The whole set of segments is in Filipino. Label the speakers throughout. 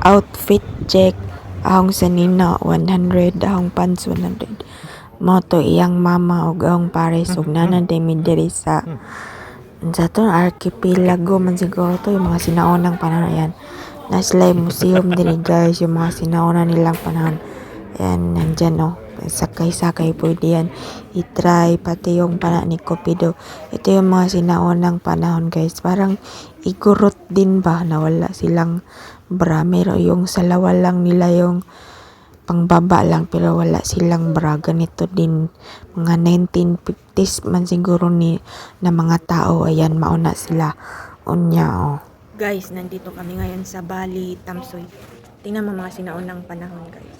Speaker 1: outfit check. Ahong sanina 100, ahong pants 100. Mo to iyang mama ug ahong pares ug nanan mi diri sa to archipelago man siguro to yung mga sinaunang panahon yan. Naslay museum diri guys yung mga sinauna nilang panahon. Yan nandyan sakay-sakay pwede yan i-try pati yung pana ni Cupido. Ito yung mga sinaunang panahon guys, parang igurot din ba na wala silang bra, meron yung salawa lang nila yung pangbaba lang pero wala silang bra. Ganito din mga 1950s man siguro ni na mga tao. Ayan, mauna sila unya. Guys, nandito kami ngayon sa Bali, Tamsoy. Tingnan mo mga sinaunang panahon guys.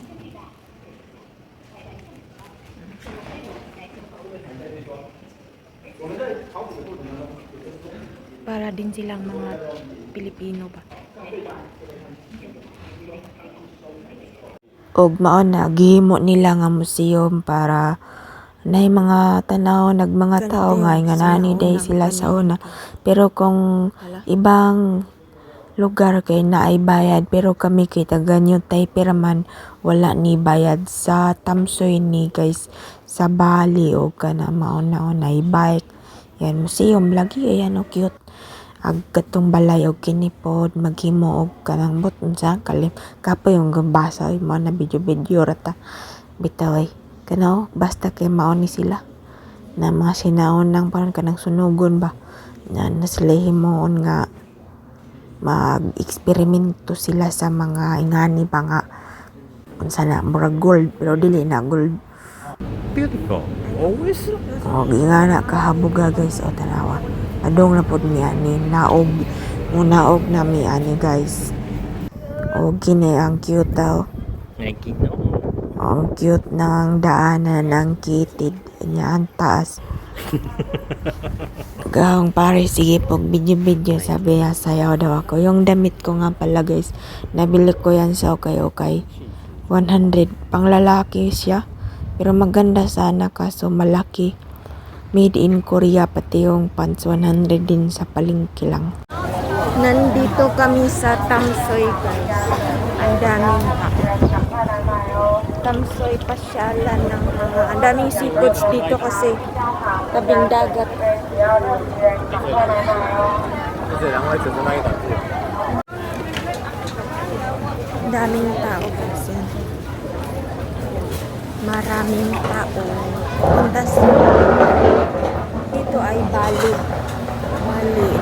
Speaker 1: Para din silang mga Pilipino ba. Og mao na gihimo nila nga museum para nay mga tanaw mga tao nga nani day sila sa una. Pero kung ibang lugar kay naay bayad, pero kami kay taga New Taipei man wala ni bayad. Sa Tamsoy ni guys sa Bali o kana mauna-una bike. Yan museum lagi ayan cute. Ag katong balay og kinipod maghimo og kanang bot unsa kapoy yung gambasa mo na video rata bitaw kanaw basta kay mao ni sila na mga sinaunang parang kanang sunugon ba na sila himuon nga mag-eksperimento sila sa mga ingani ba nga unsa na murag gold pero dili na gold.
Speaker 2: Beautiful. Always.
Speaker 1: Ingana kahabuga guys tanawa. Adong na pod niya ni naog na mi ani guys. Gini ang cute daw. Ang cute ng daanan ng kitid niya ang taas. Gahong pare sige pog video sabi niya sayaw daw ako. Yung damit ko nga pala guys, nabili ko yan sa okay 100 pang lalaki siya pero maganda sana kaso malaki. Made in Korea pati yung pants 100 din sa palengke lang. Nandito kami sa Tamsoy guys. Ang daming Tamsoy pasyalan ng mga ang daming seafoods dito kasi tabing dagat. Daming tao guys yan. Maraming tao. Punta dito ay Bali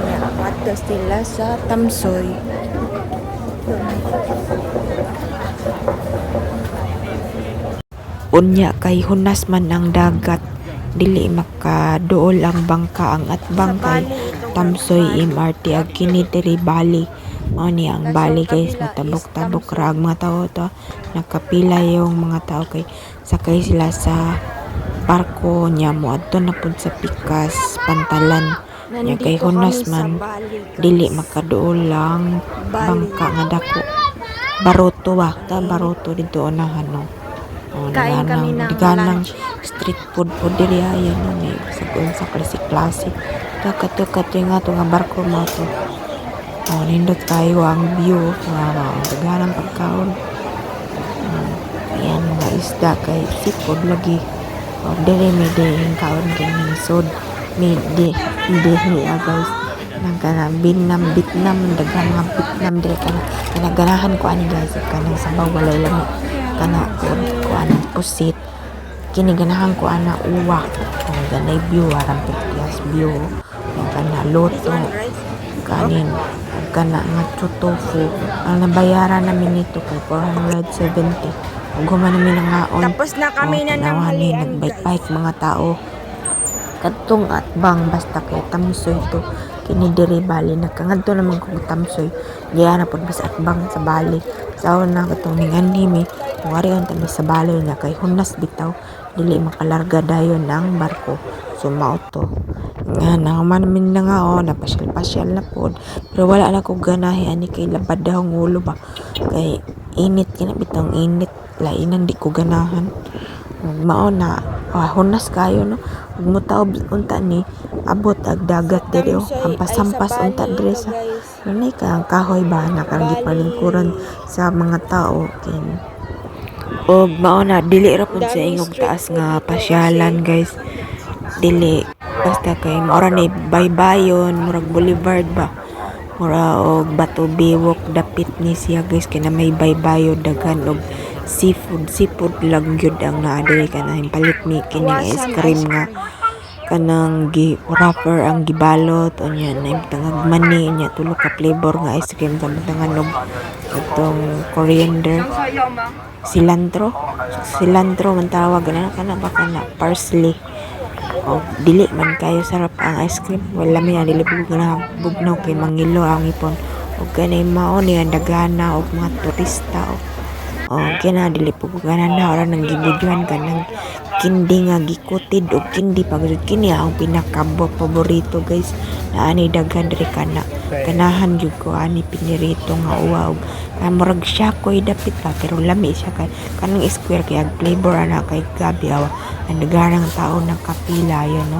Speaker 1: niya at sila sa Tamsoy. Unya kay hunas man ang dagat dili makaduol ang bangka ang atbang kay Tamsoy MRT ag kini diri Bali. Mao ni ang Bali guys, matabok-tabok ra ang mga tao to. Nakapila yung mga tao kay sakay sila sa barko niya mo adto na pud sa pikas pantalan nya kay hunas man dili makaduol lang bangka nga dako baroto dito unahan kain kami ng lunch street food po diri ayan ni sa klase kato nga to nga barko mo to nindot kayo ang view daganang pagkaon ayan nga isda kay seafood lagi dere may dehing kaon kini sod may dehi guys nang kana Vietnam daghang mga Vietnam dire kana ganahan ko ani guys kana sabaw walay lang kana ko ani pusit kini ganahan ko ana uwa ang ganay view aram pictures view kana loto kanin kana nga tofu ang nabayaran namin nito kay 470. Guman namin nangaon. Tapos na kami na nagbike mga tao. Katong atbang basta kay Tamsoy to. Kini diri Bali nagkangadto naman kog Tamsoy. Diya na pud basta atbang sa Bali. Sa una katong ninganhimi. Wari on tami sa Bali na kay hunas bitaw dili makalarga dayon ang barko. So mao to. Nga naman namin napasyal na pod. Pero wala na ko ganahi ani kay labad daw ang ulo ba. Kay init kina bitong init. Lainan di ko ganahan mao na hunas kayo no ug mutaob unta ni abot ag dagat diri hampas unta diri sa Nanay ka ang kahoy ba nakaragi palingkuran sa mga tao kin. Og mao na dili ra pud sa ingog taas nga pasyalan guys. Dili basta kay mao ra ni baybayon murag boulevard ba. Mura og Bato Biwok dapit ni siya guys kay na may baybayon daghan og seafood lang gyud ang naa diri kanang palit ni kining ice cream nga kanang wrapper ang gibalot unya na tangag mani unya tulo ka flavor nga ice cream samtangan og atong coriander cilantro man tawag na kana ba kana parsley o dili man kayo sarap ang ice cream wala mi dili pug na bugnaw kay mangilo ang ipon og kanay mao ni ang dagana og mga turista o kina dili pug ganan na ora nang gibudyan kanang kindi nga gikutid og kindi pagud kini ang pinakabo paborito guys na ani daghan diri kana ganahan jud ko ani pinirito nga uwa og murag siya ko'y dapit pa pero lami siya kay kanang square kay ag flavor ana kay gabi awa ang daganang tao nakapila yun no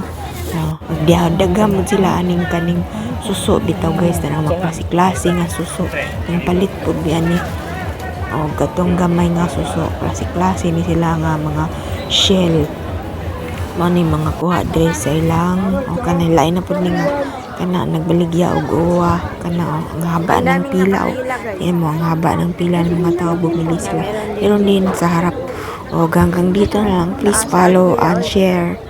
Speaker 1: daghan mo sila aning kaning suso bitaw guys na magklase-klase nga suso ang palit pud ani o gatong gamay nga suso klase-klase ni sila nga mga shell mo ni mga kuha dre sa ilang o kanay lain na pud ning kana nagbaligya og uwa kana ang haba ng pila o mo ang haba ng pila ng mga tao bumili sila pero din sa harap o hanggang dito na lang please follow and share.